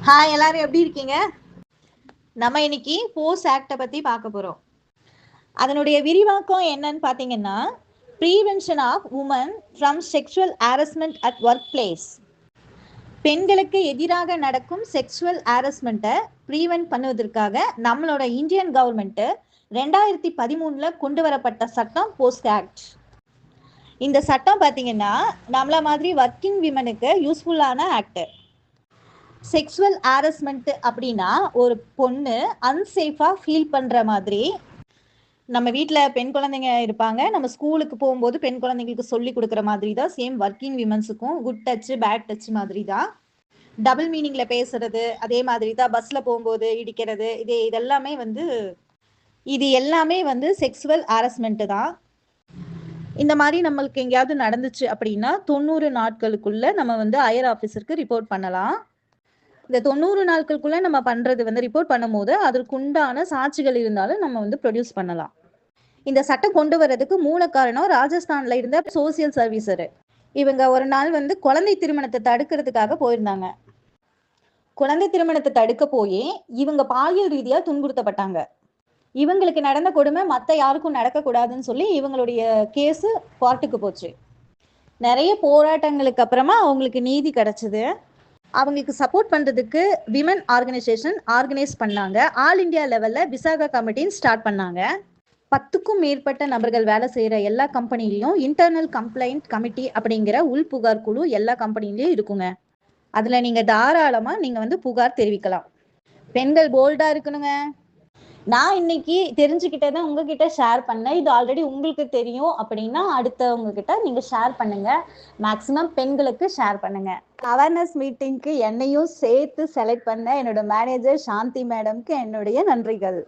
Hi, எல்லாரும் எப்படி இருக்கீங்க? நம்ம இன்னைக்கு போஸ் ஆக்டை பற்றி பார்க்க போகிறோம். அதனுடைய விரிவாக்கம் என்னன்னு பார்த்தீங்கன்னா, prevention of women from sexual harassment at work place. பெண்களுக்கு எதிராக நடக்கும் செக்ஷுவல் ஹாரஸ்மெண்ட்டை ப்ரீவென்ட் பண்ணுவதற்காக நம்மளோட இந்தியன் கவர்மெண்ட்டு 2013 கொண்டு வரப்பட்ட சட்டம் போஸ்ட் ஆக்ட். இந்த சட்டம் பார்த்தீங்கன்னா நம்மள மாதிரி ஒர்க்கிங் விமனுக்கு யூஸ்ஃபுல்லான ஆக்ட். செக்ஷுவல் ஹாரஸ்மெண்ட் அப்படின்னா ஒரு பொண்ணு அன்சேஃபாக ஃபீல் பண்ணுற மாதிரி. நம்ம வீட்டில் பெண் குழந்தைங்க இருப்பாங்க, நம்ம ஸ்கூலுக்கு போகும்போது பெண் குழந்தைங்களுக்கு சொல்லி கொடுக்குற மாதிரி தான் சேம் ஒர்க்கிங் விமன்ஸுக்கும் குட் டச்சு பேட் டச் மாதிரி தான். டபுள் மீனிங்கில் பேசுறது, அதே மாதிரி தான் பஸ்ஸில் போகும்போது இடிக்கிறது, இது எல்லாமே வந்து செக்ஷுவல் ஹாரஸ்மெண்ட்டு தான். இந்த மாதிரி நம்மளுக்கு எங்கேயாவது நடந்துச்சு அப்படின்னா 90 நாட்களுக்குள்ளே நம்ம வந்து ஹையர் ஆஃபீஸருக்கு ரிப்போர்ட் பண்ணலாம். இந்த 90 நாட்களுக்குள்ள நம்ம பண்றது வந்து ரிப்போர்ட் பண்ணும்போது அதற்குண்டான சாட்சிகள் இருந்தாலும் நம்ம வந்து ப்ரொடியூஸ் பண்ணலாம். இந்த சட்டம் கொண்டு வர்றதுக்கு மூல காரணம் ராஜஸ்தான்ல இருந்த சோசியல் சர்வீசர். இவங்க ஒரு நாள் வந்து குழந்தை திருமணத்தை தடுக்கிறதுக்காக போயிருந்தாங்க. குழந்தை திருமணத்தை தடுக்க போய் இவங்க பாலியல் ரீதியா துன்புறுத்தப்பட்டாங்க. இவங்களுக்கு நடந்த கொடுமை மற்ற யாருக்கும் நடக்கக்கூடாதுன்னு சொல்லி இவங்களுடைய கேஸு கோர்ட்டுக்கு போச்சு. நிறைய போராட்டங்களுக்கு அப்புறமா அவங்களுக்கு நீதி கிடைச்சது. அவங்களுக்கு சப்போர்ட் பண்ணுறதுக்கு விமன் ஆர்கனைசேஷன் ஆர்கனைஸ் பண்ணாங்க. ஆல் இண்டியா லெவலில் விசாகா கமிட்டின்னு ஸ்டார்ட் பண்ணாங்க. 10க்கும் மேற்பட்ட நபர்கள் வேலை செய்கிற எல்லா கம்பெனிலையும் இன்டர்னல் கம்ப்ளைண்ட் கமிட்டி அப்படிங்கிற உள் புகார் குழு எல்லா கம்பெனிலையும் இருக்குங்க. அதில் நீங்கள் தாராளமாக நீங்கள் வந்து புகார் தெரிவிக்கலாம். பெண்கள் போல்டாக இருக்கணுங்க. நான் இன்னைக்கு தெரிஞ்சுக்கிட்டதை உங்ககிட்ட ஷேர் பண்ணேன். இது ஆல்ரெடி உங்களுக்கு தெரியும் அப்படின்னா அடுத்தவங்க கிட்ட நீங்க ஷேர் பண்ணுங்க. மேக்சிமம் பெண்களுக்கு ஷேர் பண்ணுங்க. அவேர்னஸ் மீட்டிங்க்கு என்னையும் சேர்த்து செலக்ட் பண்ண என்னோட மேனேஜர் சாந்தி மேடம்க்கு என்னுடைய நன்றிகள்.